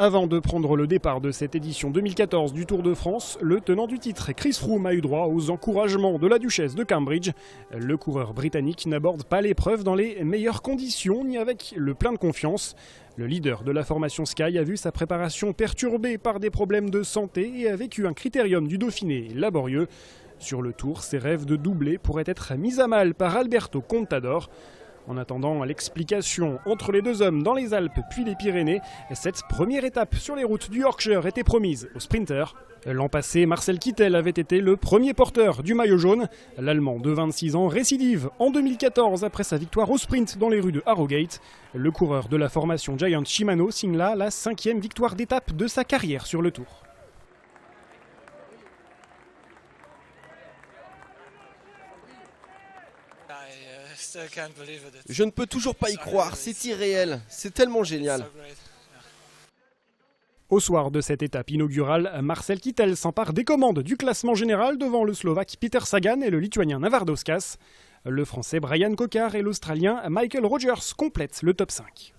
Avant de prendre le départ de cette édition 2014 du Tour de France, le tenant du titre, Chris Froome, a eu droit aux encouragements de la duchesse de Cambridge. Le coureur britannique n'aborde pas l'épreuve dans les meilleures conditions ni avec le plein de confiance. Le leader de la formation Sky a vu sa préparation perturbée par des problèmes de santé et a vécu un critérium du Dauphiné laborieux. Sur le Tour, ses rêves de doubler pourraient être mis à mal par Alberto Contador. En attendant l'explication entre les deux hommes dans les Alpes puis les Pyrénées, cette première étape sur les routes du Yorkshire était promise aux sprinters. L'an passé, Marcel Kittel avait été le premier porteur du maillot jaune. L'Allemand de 26 ans récidive en 2014 après sa victoire au sprint dans les rues de Harrogate. Le coureur de la formation Giant Shimano signe là la 5e victoire d'étape de sa carrière sur le Tour. Je ne peux toujours pas y croire, c'est irréel, c'est tellement génial. Au soir de cette étape inaugurale, Marcel Kittel s'empare des commandes du classement général devant le Slovaque Peter Sagan et le Lituanien Navardauskas. Le Français Brian Cocard et l'Australien Michael Rogers complètent le top 5.